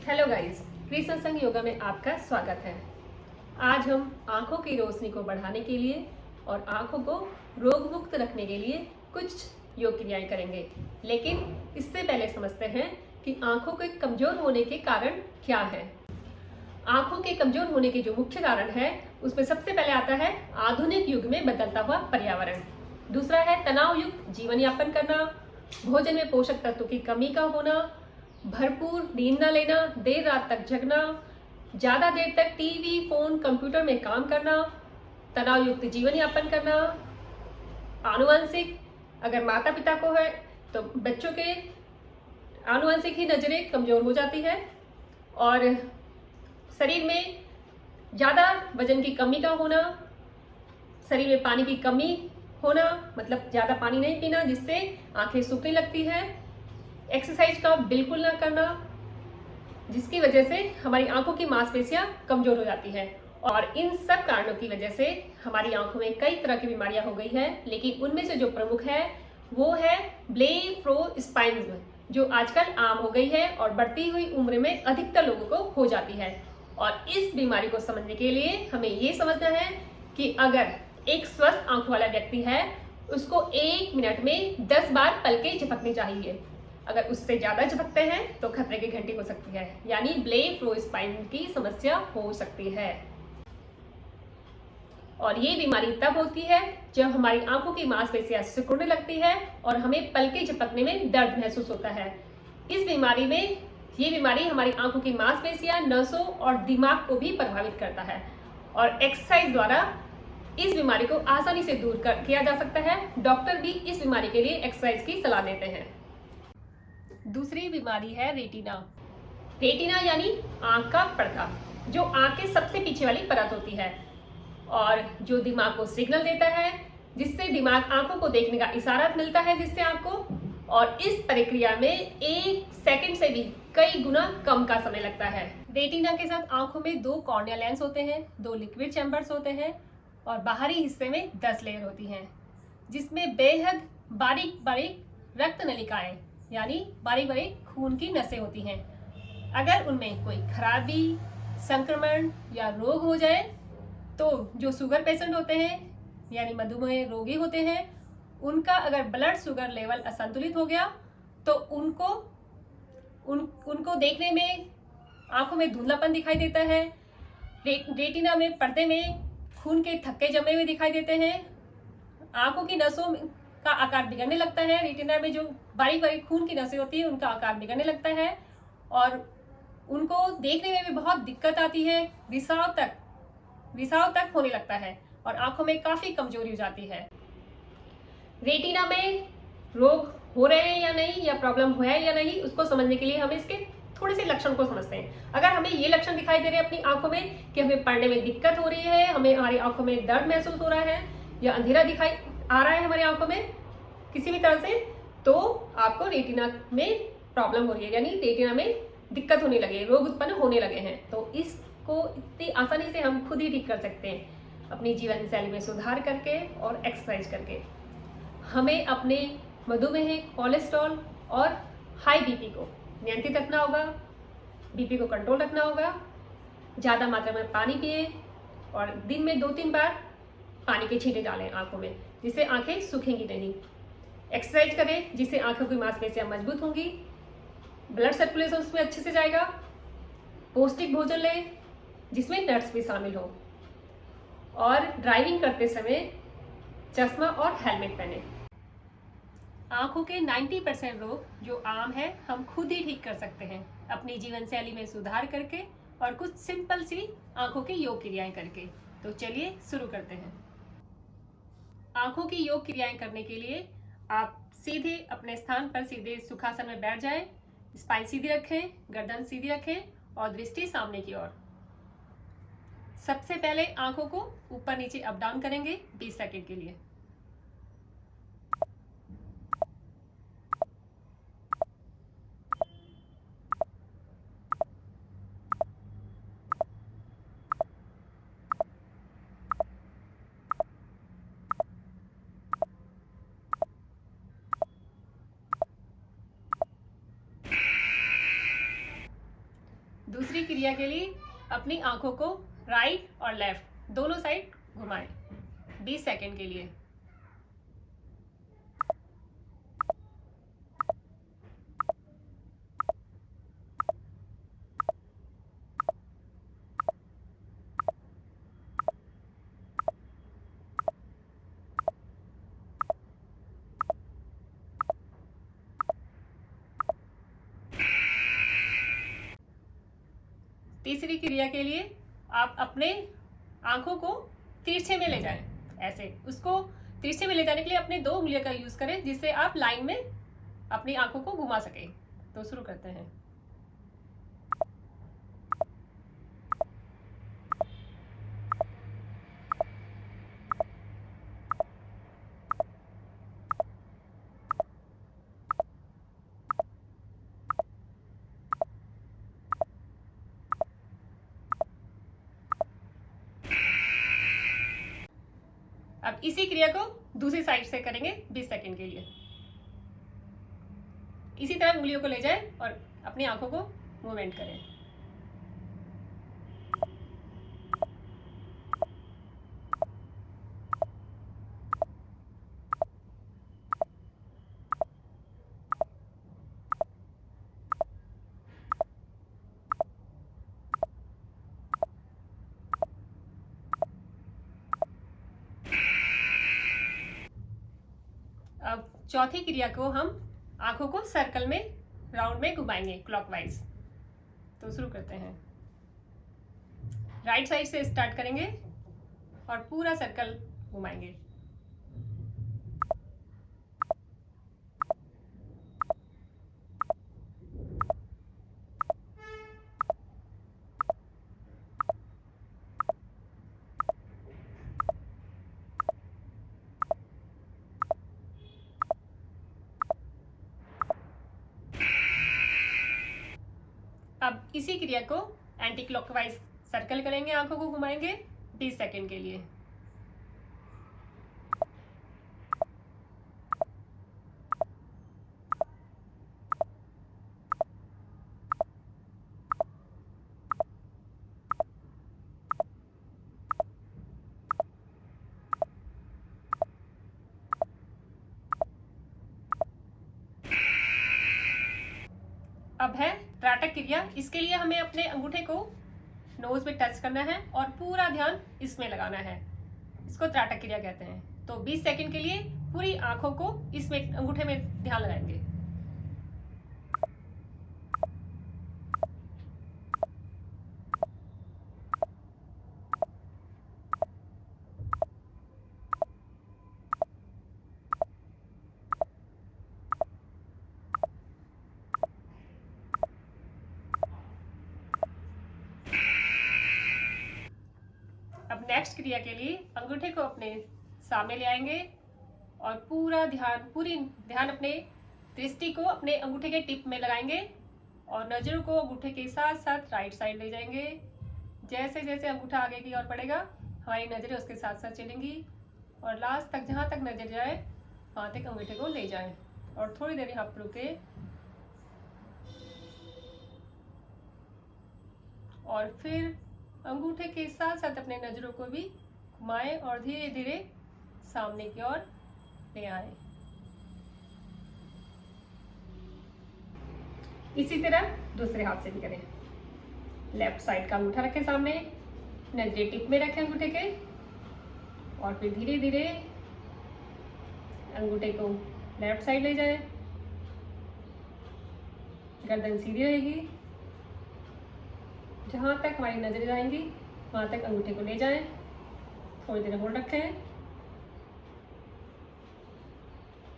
Hello guys, Chris सत्संग योगा में आपका स्वागत है। आज हम आंखों की रोशनी को बढ़ाने के लिए और आंखों को रोग मुक्त रखने के लिए कुछ योग क्रियाएं करेंगे। लेकिन इससे पहले समझते हैं कि आंखों के कमजोर होने के कारण क्या है। आंखों के कमजोर होने के जो मुख्य कारण है उसमें सबसे पहले आता है आधुनिक युग में बदलता हुआ पर्यावरण। दूसरा है तनाव युक्त जीवन यापन करना, भोजन में पोषक तत्वों की कमी का होना, भरपूर नींद न लेना, देर रात तक जगना, ज्यादा देर तक टीवी, फोन, कंप्यूटर में काम करना, तनाव युक्त जीवन यापन करना, आनुवंशिक, अगर माता पिता को है तो बच्चों के आनुवंशिक ही नजरें कमजोर हो जाती है, और शरीर में ज्यादा वजन की कमी का होना, शरीर में पानी की कमी होना, मतलब ज्यादा पानी नहीं पीना जिससे आंखें सूखने लगती है, एक्सरसाइज का बिल्कुल ना करना जिसकी वजह से हमारी आंखों की मांसपेशियां कमजोर हो जाती है। और इन सब कारणों की वजह से हमारी आंखों में कई तरह की बीमारियां हो गई है, लेकिन उनमें से जो प्रमुख है वो है ब्लेफरोस्पाइज्म, जो आजकल आम हो गई है और बढ़ती हुई उम्र में अधिकतर लोगों को हो जाती है। और इस बीमारी को समझने के लिए हमें ये समझना है कि अगर एक स्वस्थ आंखों वाला व्यक्ति है उसको 1 मिनट में 10 बार पलकें झपकनी चाहिए। अगर उससे ज्यादा झपकते हैं तो खतरे की घंटी हो सकती है, यानी ब्लेफरोस्पाइज्म की समस्या हो सकती है। और ये बीमारी तब होती है जब हमारी आंखों की मांसपेशियां सिकुड़ने लगती है और हमें पलकें झपकने में दर्द महसूस होता है। इस बीमारी में ये बीमारी हमारी आंखों की मांसपेशियां, नसों और दिमाग को भी प्रभावित करता है, और एक्सरसाइज द्वारा इस बीमारी को आसानी से दूर किया जा सकता है। डॉक्टर भी इस बीमारी के लिए एक्सरसाइज की सलाह देते हैं। दूसरी बीमारी है रेटिना। रेटिना यानी आंख का पर्दा, जो आंख के सबसे पीछे वाली परत होती है और जो दिमाग को सिग्नल देता है, जिससे दिमाग आंखों को देखने का इशारा मिलता है जिससे आंख को, और इस प्रक्रिया में 1 सेकंड से भी कई गुना कम का समय लगता है। रेटिना के साथ आंखों में 2 कॉर्निया लेंस होते हैं, 2 लिक्विड चैम्बर्स होते हैं और बाहरी हिस्से में 10 लेयर होती हैं, जिसमें बेहद बारीक बारीक रक्त नलिकाएं यानी बारीक बारीक खून की नसें होती हैं। अगर उनमें कोई खराबी, संक्रमण या रोग हो जाए तो जो शुगर पेशेंट होते हैं यानी मधुमेह रोगी होते हैं, उनका अगर ब्लड शुगर लेवल असंतुलित हो गया तो उनको देखने में आंखों में धुंधलापन दिखाई देता है, रेटिना में पर्दे में खून के थक्के जमे हुए दिखाई देते हैं, आंखों की नसों का आकार बिगड़ने लगता है, रेटिना में जो बारीक बारीक खून की नसें होती है उनका आकार बिगड़ने लगता है और उनको देखने में भी बहुत दिक्कत आती है, रिसाव तक होने लगता है और आंखों में काफी कमजोरी हो जाती है। रेटिना में रोग हो रहे हैं या नहीं, या प्रॉब्लम हुआ है या नहीं, उसको समझने के लिए हमें इसके थोड़े से लक्षण को समझते हैं। अगर हमें ये लक्षण दिखाई दे रहे हैं अपनी आंखों में कि हमें पढ़ने में दिक्कत हो रही है, हमें हमारी आंखों में दर्द महसूस हो रहा है या अंधेरा दिखाई आ रहा है हमारी आंखों में किसी भी तरह से, तो आपको रेटिना में प्रॉब्लम हो रही है, यानी रेटिना में दिक्कत होने लगे, रोग उत्पन्न होने लगे हैं। तो इसको इतनी आसानी से हम खुद ही ठीक कर सकते हैं अपनी जीवन शैली में सुधार करके और एक्सरसाइज करके। हमें अपने मधुमेह, कोलेस्ट्रॉल और हाई बीपी को नियंत्रित रखना होगा, बीपी को कंट्रोल रखना होगा, ज़्यादा मात्रा में पानी पिए और दिन में 2-3 बार पानी के छींटे डालें आंखों में, जिससे आंखें सूखेंगी नहीं। एक्सरसाइज करें जिससे आंखों की मांसपेशियां मजबूत होंगी, ब्लड सर्कुलेशन उसमें अच्छे से जाएगा, पौष्टिक भोजन लें जिसमें नट्स भी शामिल हो, और ड्राइविंग करते समय चश्मा और हेलमेट पहने। आंखों के 90% रोग जो आम है हम खुद ही ठीक कर सकते हैं अपनी जीवन शैली में सुधार करके और कुछ सिंपल सी आंखों की योग क्रियाएं करके। तो चलिए शुरू करते हैं। आंखों की योग क्रियाएं करने के लिए आप सीधे अपने स्थान पर सीधे सुखासन में बैठ जाएं, स्पाइन सीधी रखें, गर्दन सीधी रखें और दृष्टि सामने की ओर। सबसे पहले आंखों को ऊपर नीचे अप डाउन करेंगे 20 सेकंड के लिए। दूसरी क्रिया के लिए अपनी आंखों को राइट और लेफ्ट दोनों साइड घुमाएं 20 सेकंड के लिए। तीसरी क्रिया के लिए आप अपने आंखों को तिरछे में ले जाएं। ऐसे उसको तिरछे में ले जाने के लिए अपने 2 उंगलियों का यूज करें, जिससे आप लाइन में अपनी आंखों को घुमा सके। तो शुरू करते हैं। अब इसी क्रिया को दूसरी साइड से करेंगे 20 सेकंड के लिए। इसी तरह उंगलियों को ले जाएं और अपनी आंखों को मूवमेंट करें। अब चौथी क्रिया को हम आंखों को सर्कल में राउंड में घुमाएंगे क्लॉकवाइज। तो शुरू करते हैं। राइट साइड से स्टार्ट करेंगे और पूरा सर्कल घुमाएंगे। अब इसी क्रिया को एंटी क्लॉकवाइज सर्कल करेंगे, आंखों को घुमाएंगे 20 सेकंड के लिए। अब है त्राटक क्रिया। इसके लिए हमें अपने अंगूठे को नोज में टच करना है और पूरा ध्यान इसमें लगाना है। इसको त्राटक क्रिया कहते हैं। तो 20 सेकंड के लिए पूरी आंखों को इसमें अंगूठे में ध्यान लगाएंगे। अब नेक्स्ट क्रिया के लिए अंगूठे को अपने सामने ले आएंगे और पूरी ध्यान अपने दृष्टि को अपने अंगूठे के टिप में लगाएंगे और नजरों को अंगूठे के साथ साथ राइट साइड ले जाएंगे। जैसे जैसे अंगूठा आगे की ओर बढ़ेगा, हमारी नजरें उसके साथ साथ चलेंगी और लास्ट तक जहाँ तक नजर जाए वहाँ तक अंगूठे को ले जाएं और थोड़ी देर यहाँ पर रुके और फिर अंगूठे के साथ साथ अपने नजरों को भी घुमाएं और धीरे धीरे सामने की ओर ले आए। इसी तरह दूसरे हाथ से भी करें। लेफ्ट साइड का अंगूठा रखें सामने, नजरें टिप में रखें अंगूठे के और फिर धीरे धीरे अंगूठे को लेफ्ट साइड ले जाएं। गर्दन सीधी रहेगी, जहाँ तक हमारी नजरें जाएंगी वहाँ तक अंगूठे को ले जाएं। थोड़ी देर होल्ड रखें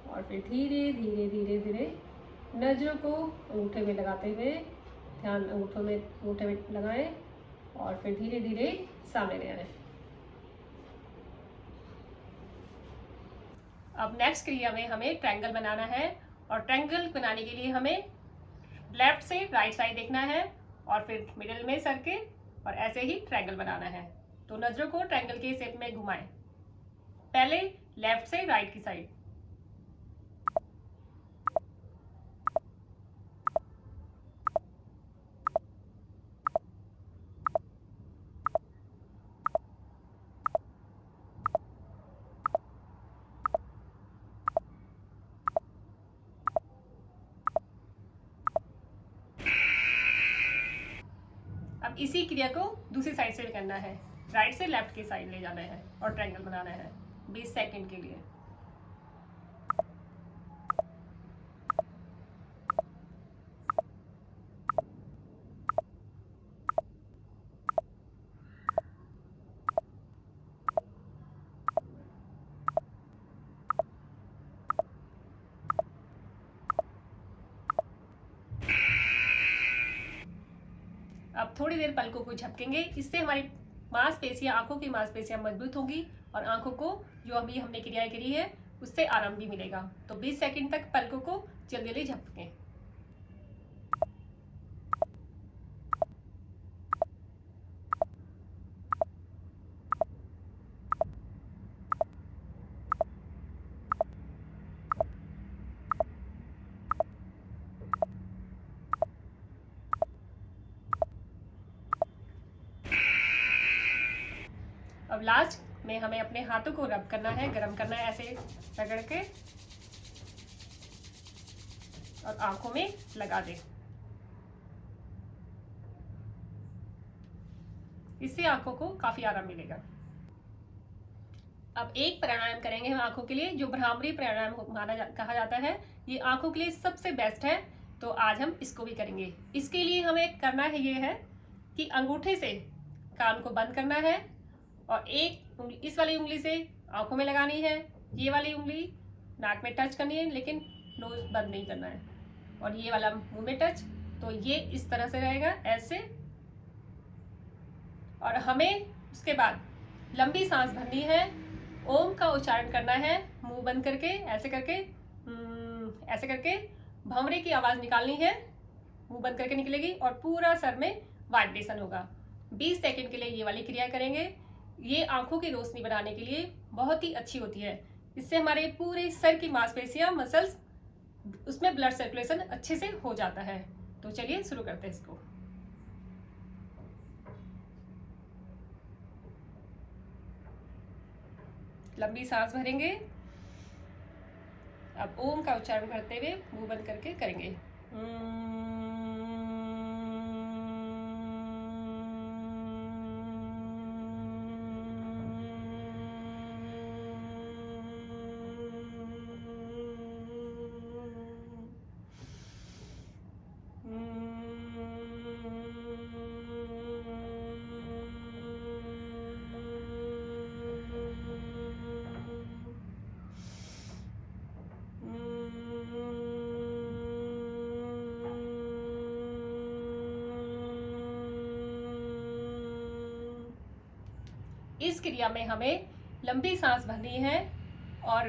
और फिर धीरे धीरे धीरे धीरे नजरों को अंगूठे में लगाते हुए ध्यान अंगूठे में लगाएं और फिर धीरे धीरे सामने ले आए। अब नेक्स्ट क्रिया में हमें ट्रायंगल बनाना है और ट्रायंगल बनाने के लिए हमें लेफ्ट से राइट साइड देखना है और फिर मिडिल में सर्किल और ऐसे ही ट्रायंगल बनाना है। तो नजरों को ट्रायंगल के शेप में घुमाएं। पहले लेफ्ट से राइट की साइड, इसी क्रिया को दूसरी साइड से भी करना है, राइट से लेफ्ट की साइड ले जाना है और ट्रायंगल बनाना है 20 सेकंड के लिए। अब थोड़ी देर पलकों को झपकेंगे, इससे हमारी मांसपेशियां, आंखों की मांसपेशियां मजबूत होंगी और आंखों को जो अभी हमने क्रियाएं करी है उससे आराम भी मिलेगा। तो 20 सेकंड तक पलकों को जल्दी जल्दी झपकें। अब लास्ट में हमें अपने हाथों को रब करना है, गरम करना है, ऐसे रगड़ के और आंखों में लगा दें। इससे आंखों को काफी आराम मिलेगा। अब एक प्राणायाम करेंगे हम आंखों के लिए, जो भ्रामरी प्राणायाम कहा जाता है। ये आंखों के लिए सबसे बेस्ट है, तो आज हम इसको भी करेंगे। इसके लिए हमें करना है ये है कि अंगूठे से कान को बंद करना है और एक उंगली, इस वाली उंगली से आंखों में लगानी है, ये वाली उंगली नाक में टच करनी है लेकिन नोज बंद नहीं करना है, और ये वाला मुंह में टच। तो ये इस तरह से रहेगा, ऐसे। और हमें उसके बाद लंबी सांस भरनी है, ओम का उच्चारण करना है, मुंह बंद करके ऐसे करके भंवरे की आवाज निकालनी है, मुंह बंद करके निकलेगी और पूरा सर में वाइब्रेशन होगा। 20 सेकंड के लिए ये वाली क्रिया करेंगे। ये आंखों की रोशनी बढ़ाने के लिए बहुत ही अच्छी होती है। इससे हमारे पूरे सर की मांसपेशियां, मसल्स, उसमें ब्लड सर्कुलेशन अच्छे से हो जाता है। तो चलिए शुरू करते हैं इसको। लंबी सांस भरेंगे। अब ओम का उच्चारण करते हुए मुंह बंद करके करेंगे। इस क्रिया में हमें लंबी सांस भरनी है और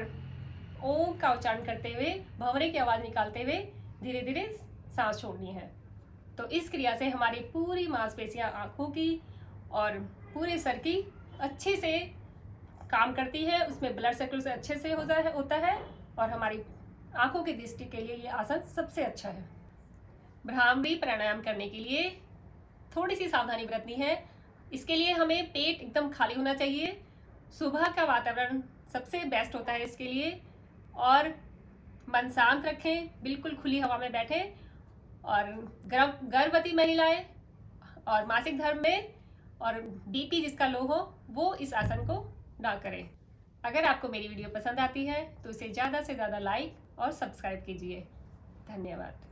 ओम का उच्चारण करते हुए, भंवरे की आवाज निकालते हुए धीरे धीरे सांस छोड़नी है। तो इस क्रिया से हमारी पूरी मांसपेशियां, आंखों की और पूरे सर की अच्छे से काम करती है, उसमें ब्लड सर्कुलेशन अच्छे से होता है और हमारी आंखों की दृष्टि के लिए ये आसन सबसे अच्छा है। भ्रामरी प्राणायाम करने के लिए थोड़ी सी सावधानी बरतनी है। इसके लिए हमें पेट एकदम खाली होना चाहिए। सुबह का वातावरण सबसे बेस्ट होता है इसके लिए, और मन शांत रखें, बिल्कुल खुली हवा में बैठें। और गर्भवती महिलाएं और मासिक धर्म में और बीपी जिसका लो हो वो इस आसन को ना करें। अगर आपको मेरी वीडियो पसंद आती है तो इसे ज़्यादा से ज़्यादा लाइक और सब्सक्राइब कीजिए। धन्यवाद।